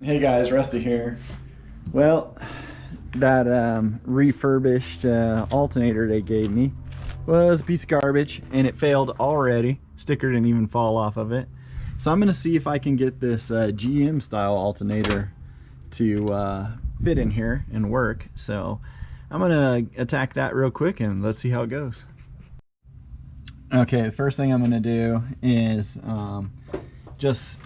Hey guys, Rusty here. Well, that refurbished alternator they gave me was a piece of garbage and it failed already. Sticker didn't even fall off of it. So I'm gonna see if I can get this GM style alternator to fit in here and work. So I'm gonna attack that real quick and let's see how it goes. Okay, the first thing I'm gonna do is just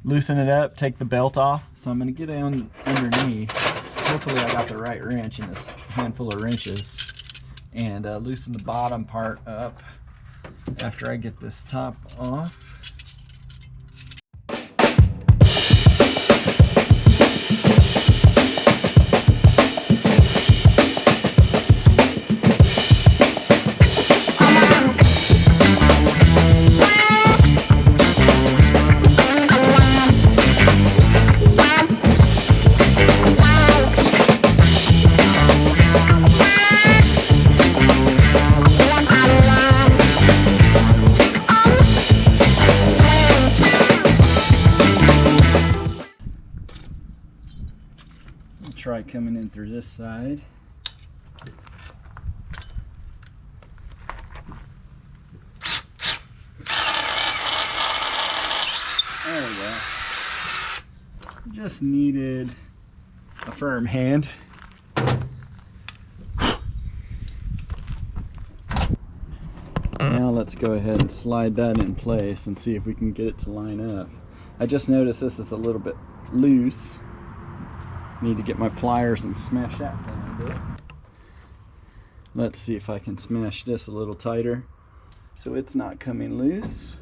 loosen it up, take the belt off. So I'm going to get on underneath. Hopefully I got the right wrench in this handful of wrenches. And loosen the bottom part up after I get this top off. Try coming in through this side. There we go. Just needed a firm hand. Now let's go ahead and slide that in place and see if we can get it to line up. I just noticed this is a little bit loose. Need to get my pliers and smash that down a bit. Let's see if I can smash this a little tighter so it's not coming loose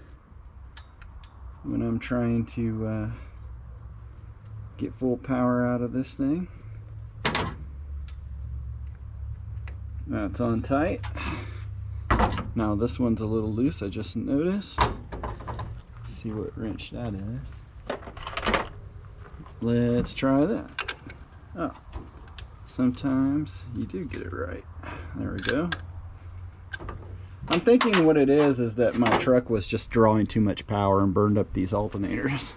when I'm trying to get full power out of this thing. That's on tight. Now this one's a little loose, I just noticed. Let's see what wrench that is. Let's try that. Oh, sometimes you do get it right. There we go. I'm thinking what it is that my truck was just drawing too much power and burned up these alternators.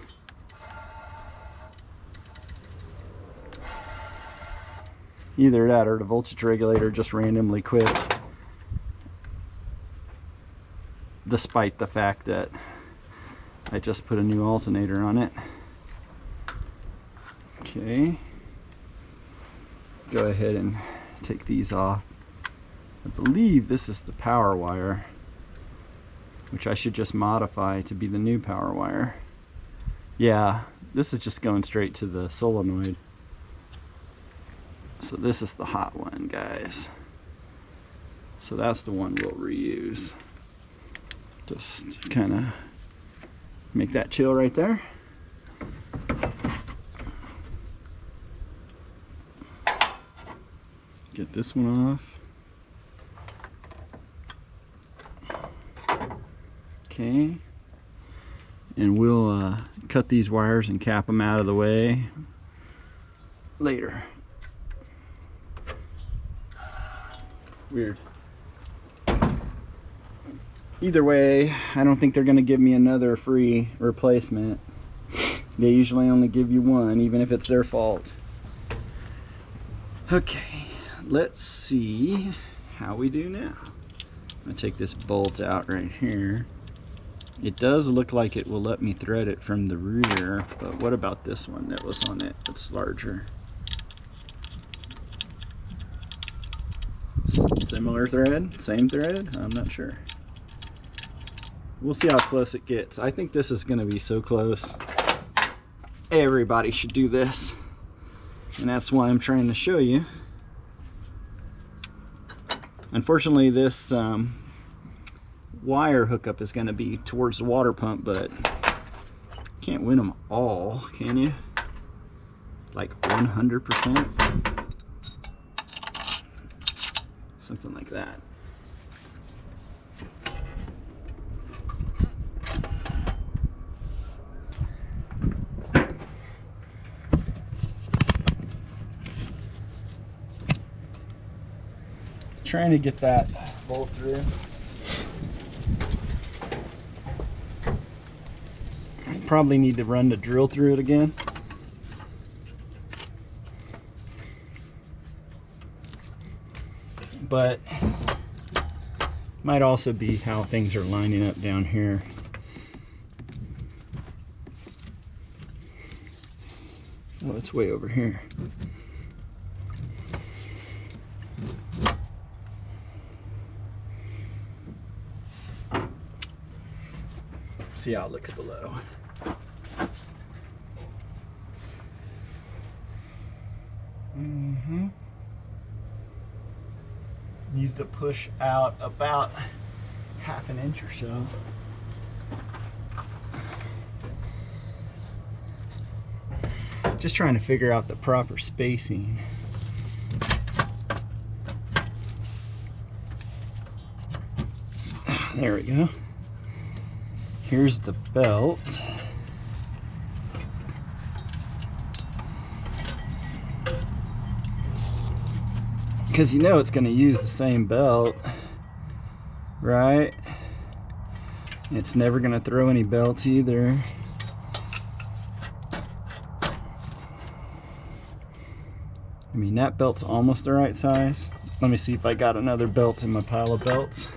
Either that or the voltage regulator just randomly quit, despite the fact that I just put a new alternator on it. Okay. Go ahead and take these off. I believe this is the power wire, which I should just modify to be the new power wire. Yeah, this is just going straight to the solenoid. So this is the hot one, guys. So that's the one we'll reuse. Just kind of make that chill right there. Get this one off. Okay. And we'll cut these wires and cap them out of the way later. Weird. Either way, I don't think they're going to give me another free replacement. They usually only give you one, even if it's their fault. Okay. Let's see how we do now. I'm going to take this bolt out right here. It does look like it will let me thread it from the rear, but what about this one that was on it that's larger? Similar thread? Same thread? I'm not sure. We'll see how close it gets. I think this is going to be so close. Everybody should do this. And that's why I'm trying to show you. Unfortunately, this wire hookup is going to be towards the water pump, but can't win them all, can you? Like 100%? Something like that. Trying to get that bolt through. Probably need to run the drill through it again. but might also be how things are lining up down here. Oh, it's way over here. See how it looks below. Needs to push out about half an inch or so. Just trying to figure out the proper spacing. There we go. Here's the belt. Because you know it's going to use the same belt, right? It's never going to throw any belts either. I mean, that belt's almost the right size. Let me see if I got another belt in my pile of belts.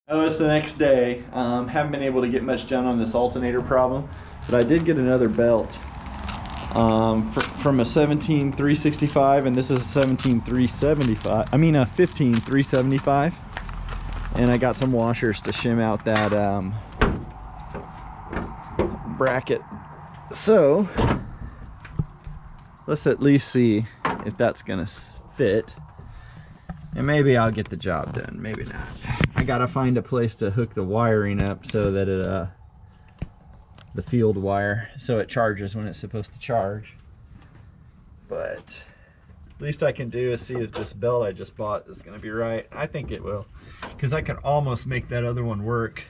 Oh, it's the next day. Haven't been able to get much done on this alternator problem, but I did get another belt. From a 17-365, and this is a 17-375. I mean a 15-375, and I got some washers to shim out that bracket. So let's at least see if that's gonna fit, and maybe I'll get the job done, maybe not. I gotta find a place to hook the wiring up so that it the field wire, so it charges when it's supposed to charge. But least I can do is see if this belt I just bought is gonna be right. I think it will, because I can almost make that other one work.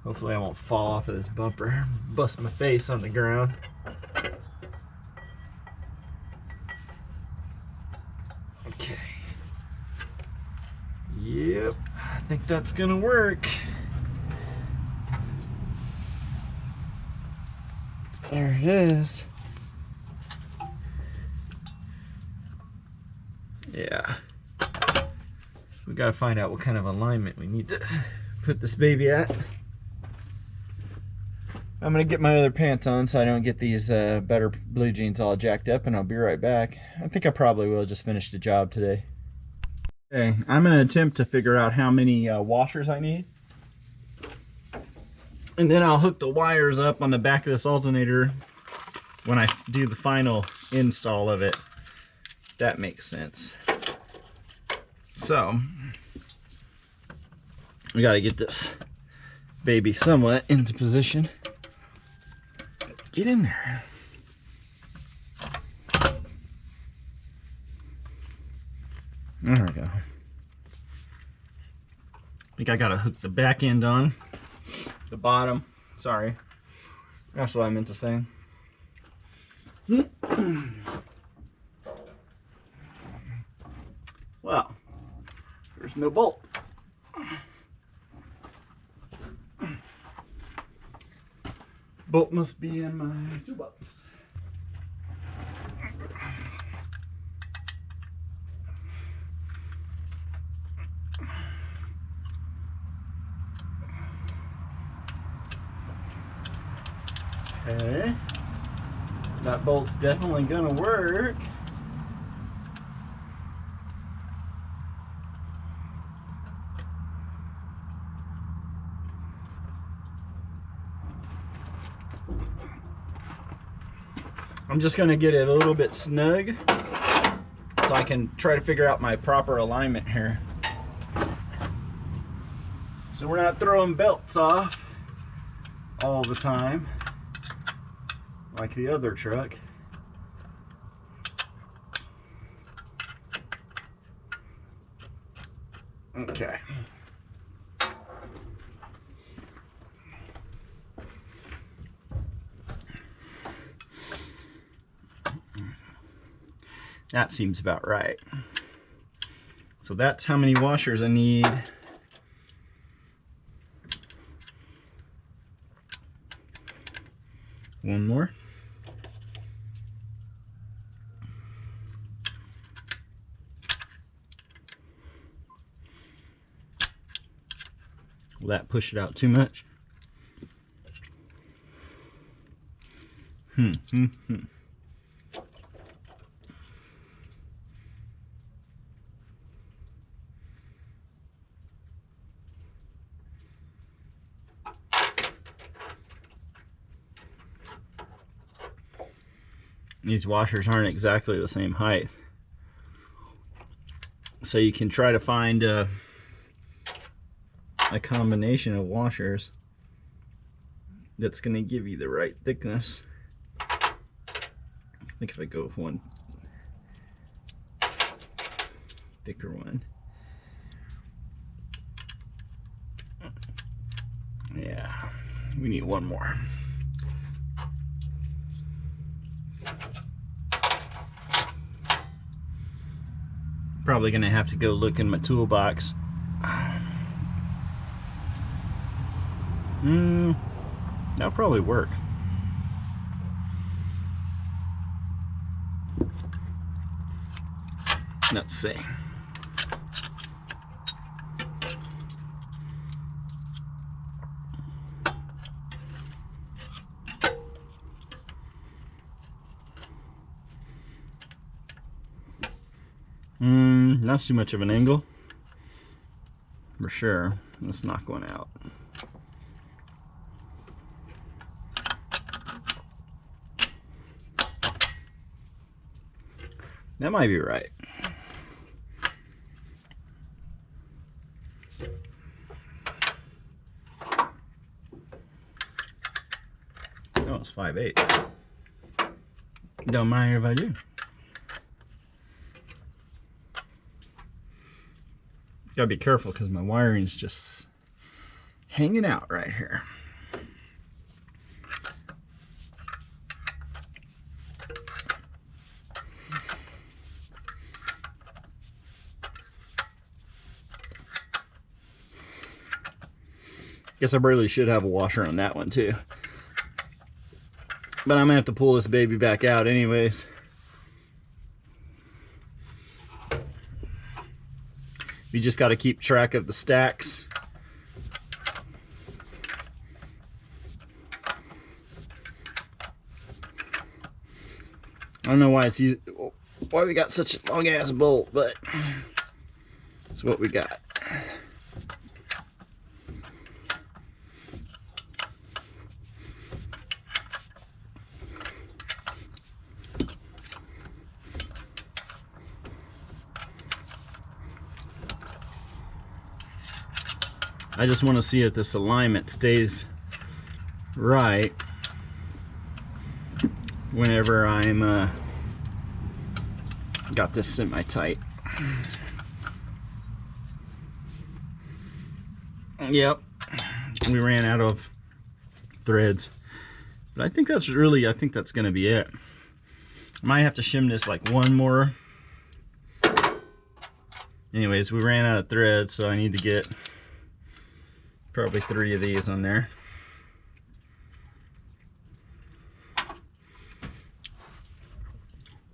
Hopefully I won't fall off of this bumper, bust my face on the ground. Okay. Yep, I think that's gonna work. There it is. Yeah. We gotta find out what kind of alignment we need to put this baby at. I'm gonna get my other pants on so I don't get these better blue jeans all jacked up, and I'll be right back. I think I probably will just finish the job today. Okay, I'm gonna attempt to figure out how many washers I need. And then I'll hook the wires up on the back of this alternator when I do the final install of it. That makes sense. So, we gotta get this baby somewhat into position. Get in there. There we go. I think I gotta hook the back end on. The bottom, sorry, that's what I meant to say. Well, there's no bolt. Bolt must be in my toolbox. Okay, that bolt's definitely gonna work. I'm just gonna get it a little bit snug so I can try to figure out my proper alignment here. So we're not throwing belts off all the time like the other truck. Okay. That seems about right. So that's how many washers I need. One more. Will that push it out too much? These washers aren't exactly the same height, so you can try to find a combination of washers that's going to give you the right thickness. I think if I go with one thicker one, yeah, we need one more. Probably gonna have to go look in my toolbox. That'll probably work. Let's see. Not too much of an angle. For sure. Let's knock one out. That might be right. Oh, it's 5/8. Don't mind if I do. Gotta be careful because my wiring's just hanging out right here. Guess I really should have a washer on that one too. But I'm gonna have to pull this baby back out anyways. You just got to keep track of the stacks. I don't know why why we got such a long ass bolt, but it's what we got. I just want to see if this alignment stays right whenever I'm got this semi-tight. Yep, we ran out of threads, but I think that's going to be it. I might have to shim this like one more. Anyways, we ran out of threads, so I need to get probably 3 of these on there.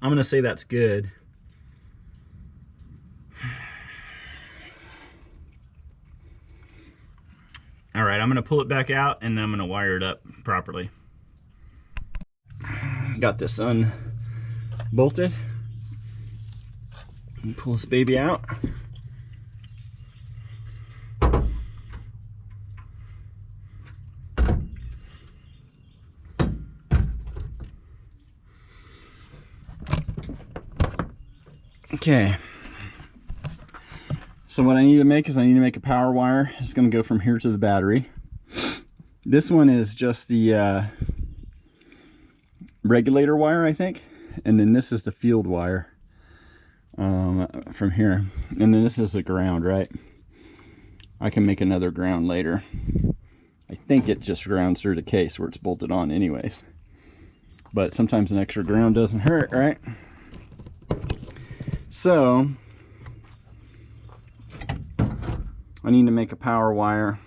I'm gonna say that's good. All right, I'm gonna pull it back out and I'm gonna wire it up properly. Got this unbolted. Pull this baby out. Okay, so what I need to make is I need to make a power wire. It's going to go from here to the battery. This one is just the regulator wire, I think, and then this is the field wire from here, and then this is the ground, right? I can make another ground later. I think it just grounds through the case where it's bolted on anyways, but sometimes an extra ground doesn't hurt, right? So I need to make a power wire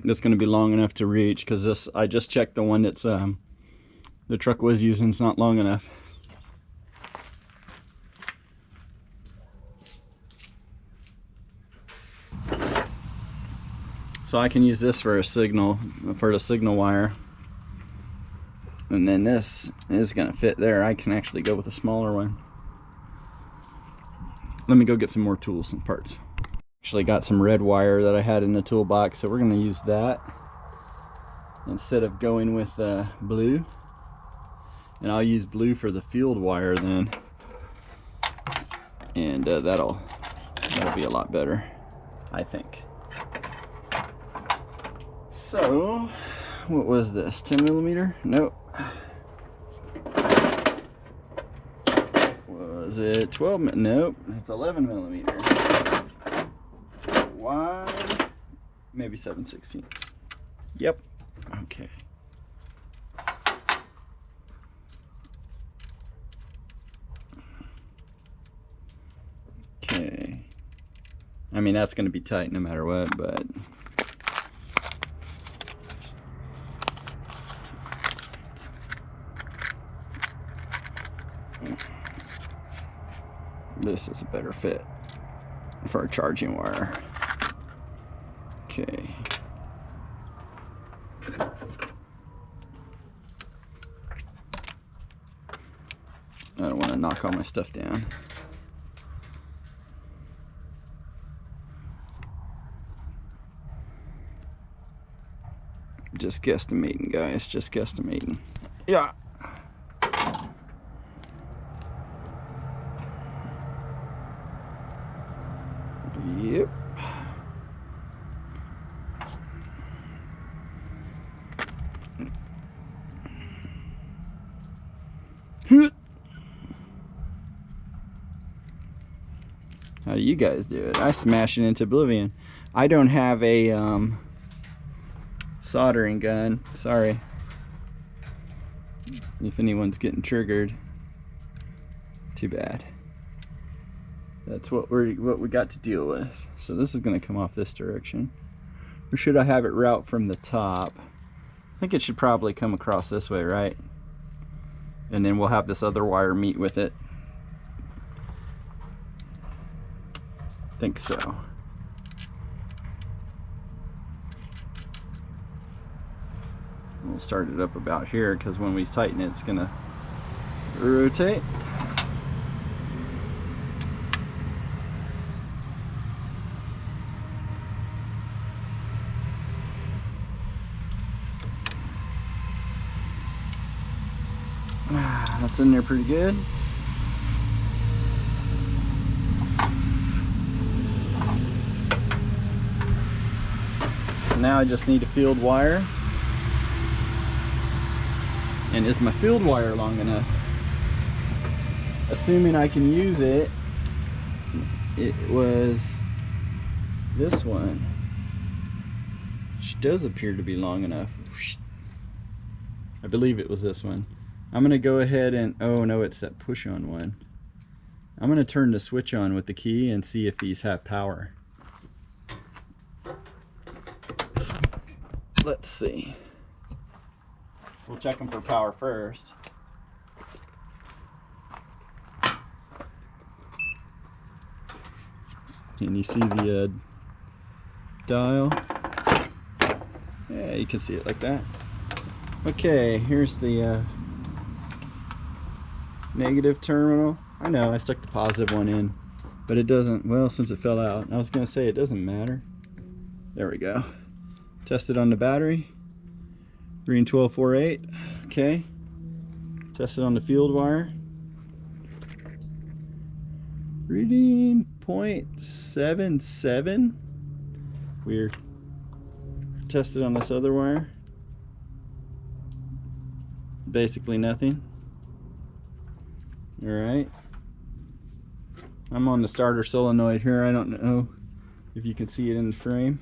that's going to be long enough to reach, because this, I just checked the one that's the truck was using, it's not long enough. So I can use this for a signal, for the signal wire. And then this is gonna fit there. I can actually go with a smaller one. Let me go get some more tools and parts. Actually got some red wire that I had in the toolbox, so we're gonna use that instead of going with blue. And I'll use blue for the field wire then. And that'll be a lot better, I think. So, what was this? 10 millimeter? Nope. Was it 12? Nope, it's 11 millimeter. Wide, maybe 7/16. Yep. Okay. Okay. I mean, that's going to be tight no matter what, but this is a better fit for a charging wire. Okay. I don't want to knock all my stuff down. Just guesstimating, guys, just guesstimating. Yeah. Yep. How do you guys do it? I smash it into oblivion. I don't have a soldering gun. Sorry. If anyone's getting triggered, too bad. That's what we got to deal with. So this is going to come off this direction. Or should I have it route from the top? I think it should probably come across this way, right? And then we'll have this other wire meet with it. I think so. We'll start it up about here because when we tighten it, it's going to rotate. That's in there pretty good. So now I just need a field wire. And is my field wire long enough? Assuming I can use it, it was this one, which does appear to be long enough. I believe it was this one. I'm gonna go ahead and, oh no, it's that push on one. I'm gonna turn the switch on with the key and see if these have power. Let's see. We'll check them for power first. Can you see the dial? Yeah, you can see it like that. Okay, here's the negative terminal. I know I stuck the positive one in, but it doesn't, well, since it fell out. I was gonna say it doesn't matter. There we go. Test it on the battery. Green 1248. Okay. Test it on the field wire. Reading 0.77. Weird. Test it on this other wire. Basically nothing. Alright. I'm on the starter solenoid here. I don't know if you can see it in the frame.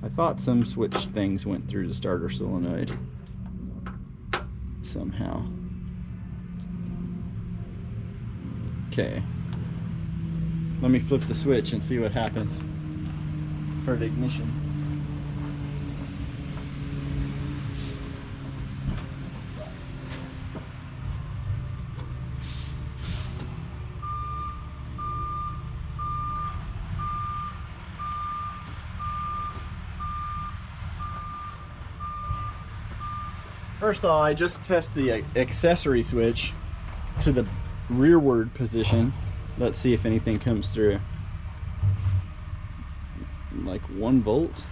I thought some switch things went through the starter solenoid somehow. Okay. Let me flip the switch and see what happens for the ignition. First of all, I just test the accessory switch to the rearward position. Let's see if anything comes through. Like 1 volt.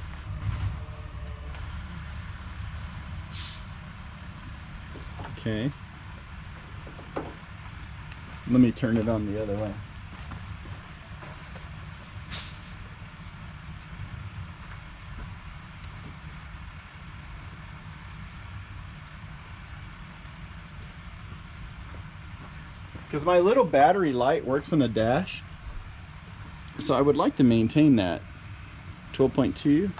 Okay. Let me turn it on the other way. Because my little battery light works on a dash, so I would like to maintain that. 12.2,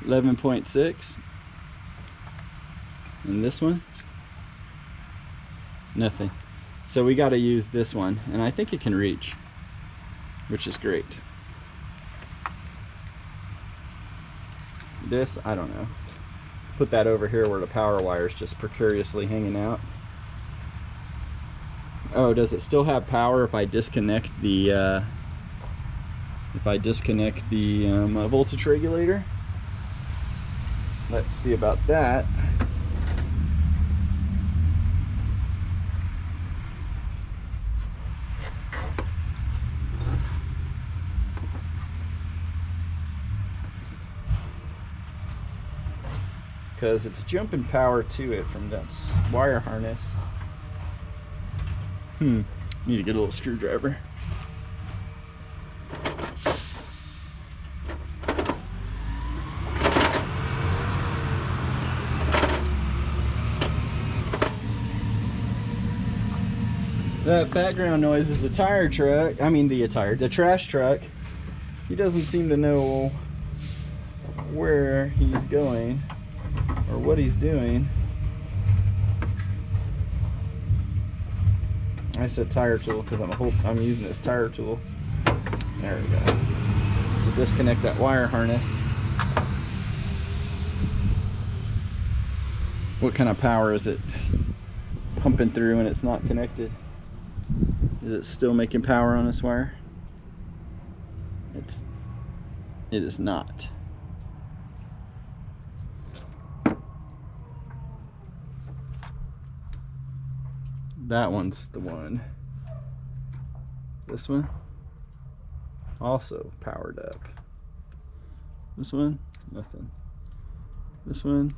11.6, and this one, nothing. So we got to use this one, and I think it can reach, which is great. This, I don't know. Put that over here where the power wire is just precariously hanging out. Oh, does it still have power if I disconnect the voltage regulator? Let's see about that. Because it's jumping power to it from that wire harness. Need to get a little screwdriver. That background noise is the tire truck. I mean the trash truck. He doesn't seem to know where he's going or what he's doing. I said tire tool because I'm using this tire tool. There we go. To disconnect that wire harness. What kind of power is it pumping through when it's not connected? Is it still making power on this wire? It is not. That one's the one. This one also powered up. This one, nothing. This one,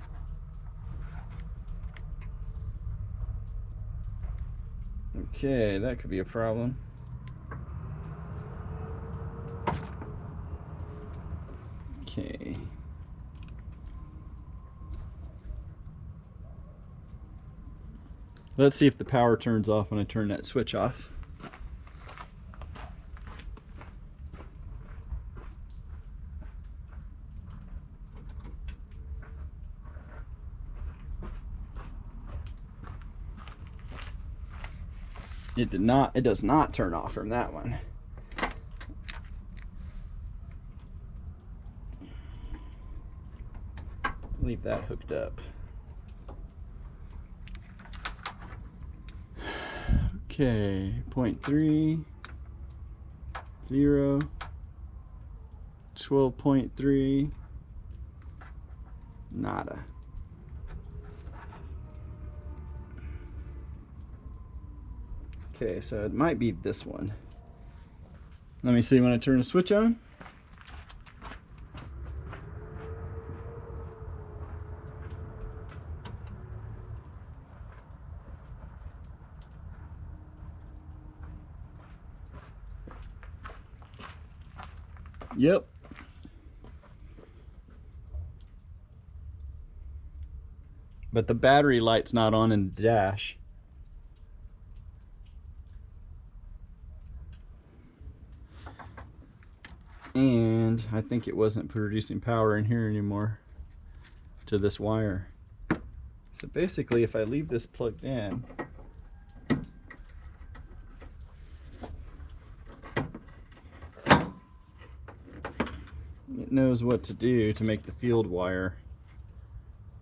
okay, that could be a problem. Okay. Let's see if the power turns off when I turn that switch off. It does not turn off from that one. Leave that hooked up. Okay, 0.3, 0, 12.3, nada. Okay, so it might be this one. Let me see when I turn the switch on. Yep. But the battery light's not on in the dash. And I think it wasn't producing power in here anymore to this wire. So basically, if I leave this plugged in, it knows what to do to make the field wire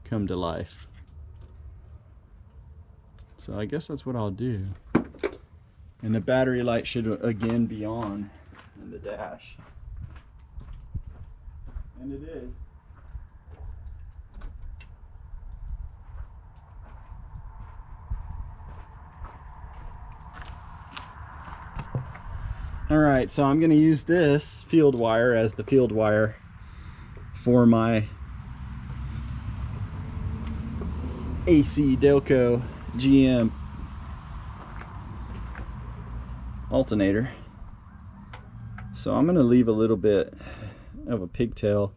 come to life. So I guess that's what I'll do. And the battery light should again be on in the dash. And it is. All right, so I'm going to use this field wire as the field wire for my AC Delco GM alternator. So I'm going to leave a little bit of a pigtail.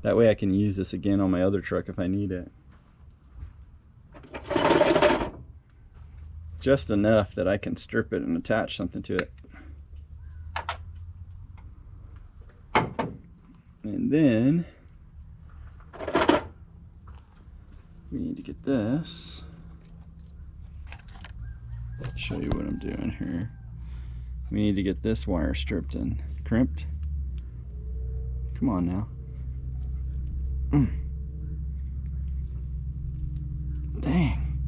That way I can use this again on my other truck if I need it. Just enough that I can strip it and attach something to it. And then we need to get this. I'll show you what I'm doing here. We need to get this wire stripped and crimped. Come on now. Dang.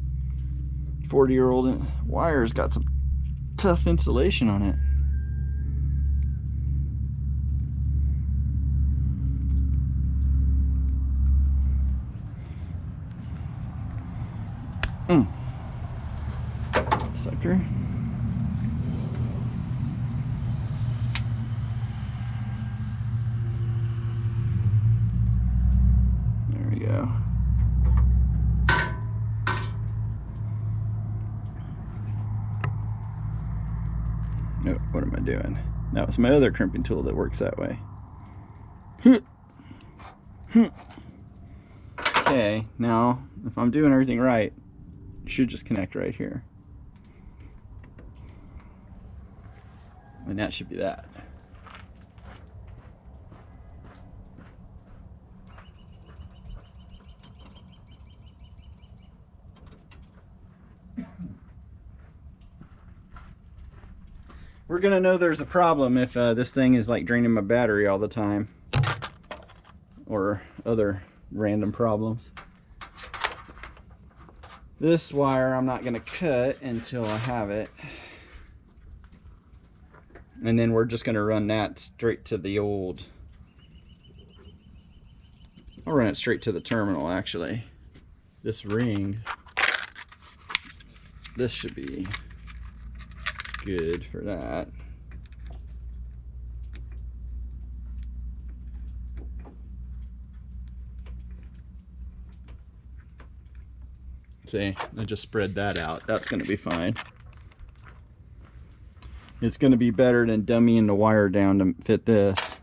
40-year-old wire's got some tough insulation on it. Sucker. There we go. Oh, what am I doing? That was my other crimping tool that works that way. Okay, now if I'm doing everything right, it should just connect right here. And that should be that. We're gonna know there's a problem if this thing is like draining my battery all the time, or other random problems. This wire I'm not gonna cut until I have it, and then we're just gonna run that straight to the old. I'll run it straight to the terminal actually. This ring, this should be good for that. See, I just spread that out. That's going to be fine. It's going to be better than dummying the wire down to fit this.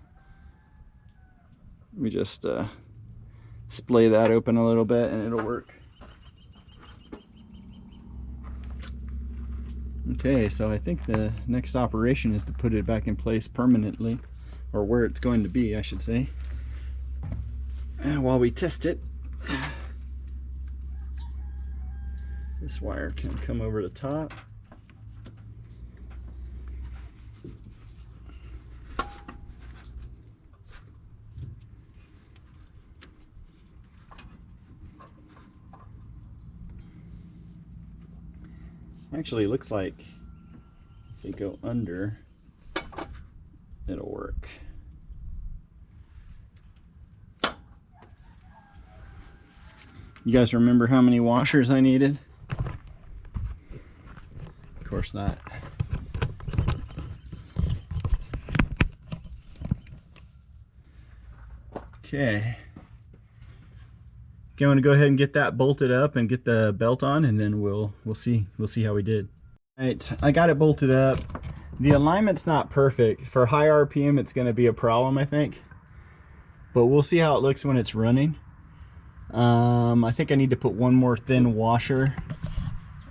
We just splay that open a little bit and it'll work. Okay, so I think the next operation is to put it back in place permanently, or where it's going to be, I should say. And while we test it, this wire can come over the top. Actually, it looks like if they go under, it'll work. You guys remember how many washers I needed? Of course not. Okay. Okay, I'm gonna go ahead and get that bolted up and get the belt on, and then we'll see how we did. All right, I got it bolted up. The alignment's not perfect. For high RPM, it's gonna be a problem, I think. But we'll see how it looks when it's running. I think I need to put one more thin washer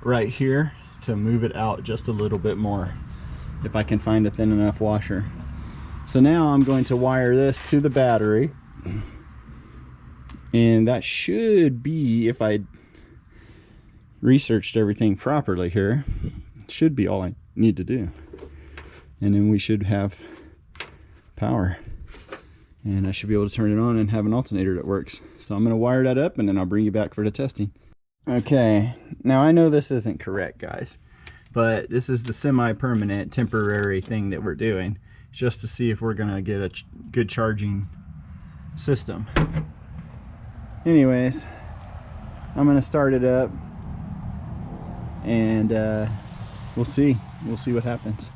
right here to move it out just a little bit more, if I can find a thin enough washer. So now I'm going to wire this to the battery. And that should be, if I researched everything properly here, should be all I need to do. And then we should have power. And I should be able to turn it on and have an alternator that works. So I'm going to wire that up and then I'll bring you back for the testing. Okay, now I know this isn't correct, guys, but this is the semi-permanent temporary thing that we're doing, just to see if we're going to get a good charging system. Anyways, I'm gonna start it up and we'll see what happens.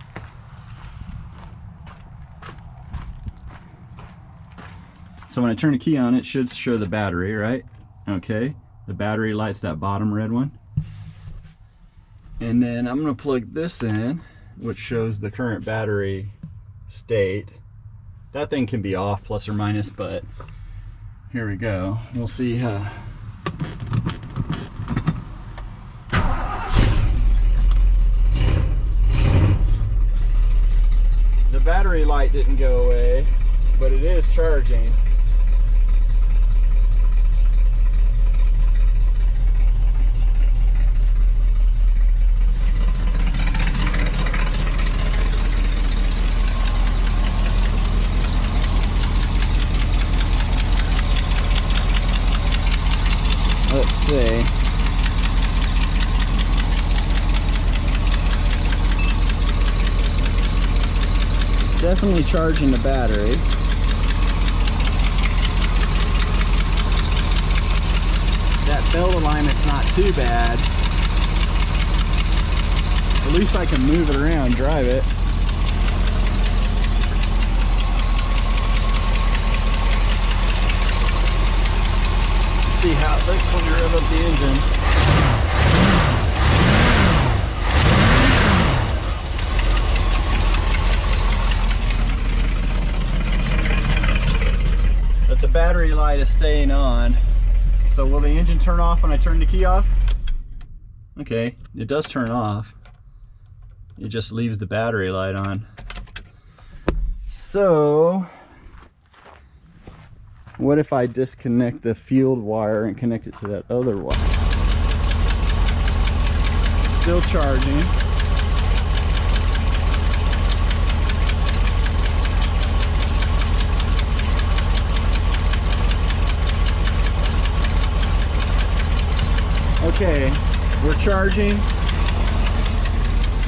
So when I turn the key on, it should show the battery, right? Okay, the battery light's that bottom red one. And then I'm gonna plug this in, which shows the current battery state. That thing can be off plus or minus, but here we go. We'll see. The battery light didn't go away, but it is charging. Let's see. It's definitely charging the battery. That belt alignment's not too bad. At least I can move it around, drive it. See how it looks when you rev up the engine. But the battery light is staying on. So will the engine turn off when I turn the key off? Okay, it does turn off. It just leaves the battery light on. So what if I disconnect the field wire and connect it to that other wire? Still charging. Okay, we're charging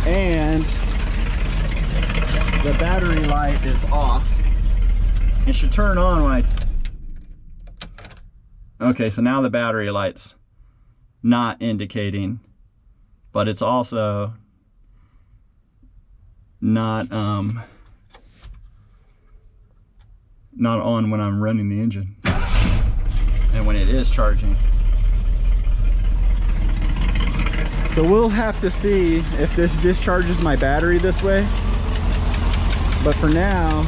and the battery light is off. It should turn on when I... Okay, so now the battery light's not indicating, but it's also not on when I'm running the engine and when it is charging. So we'll have to see if this discharges my battery this way, but for now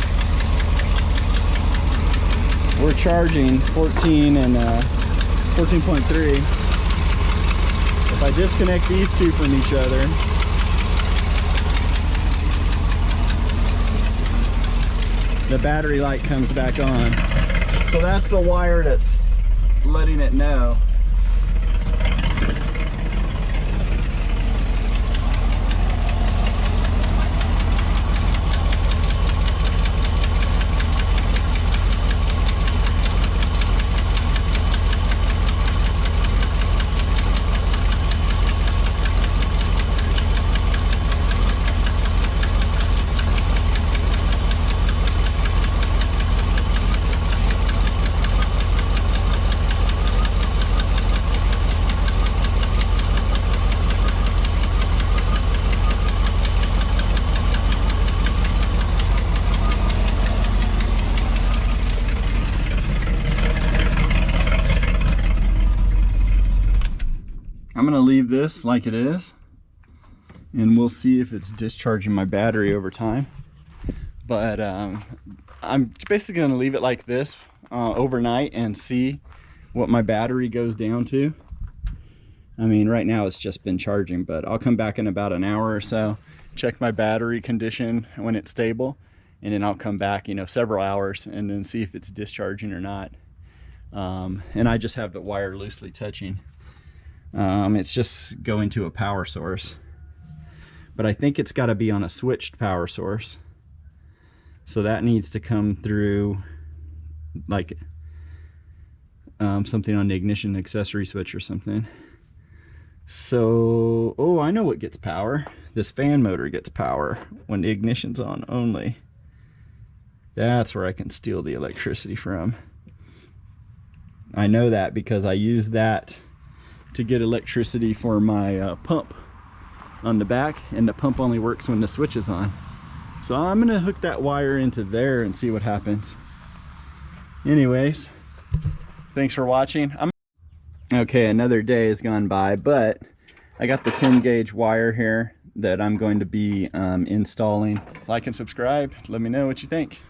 we're charging 14 and 14.3. If I disconnect these two from each other, the battery light comes back on. So that's the wire that's letting it know. I'm gonna leave this like it is and we'll see if it's discharging my battery over time. But I'm basically gonna leave it like this overnight and see what my battery goes down to. I mean, right now it's just been charging, but I'll come back in about an hour or so, check my battery condition when it's stable, and then I'll come back, you know, several hours and then see if it's discharging or not. And I just have the wire loosely touching. It's just going to a power source, but I think it's got to be on a switched power source, so that needs to come through like something on the ignition accessory switch or something. So, oh, I know what gets power. This fan motor gets power when the ignition's on only. That's where I can steal the electricity from. I know that because I use that to get electricity for my pump on the back, and the pump only works when the switch is on. So I'm gonna hook that wire into there and see what happens. Anyways, thanks for watching. Okay, another day has gone by, but I got the 10 gauge wire here that I'm going to be installing. Like and subscribe. Let me know what you think.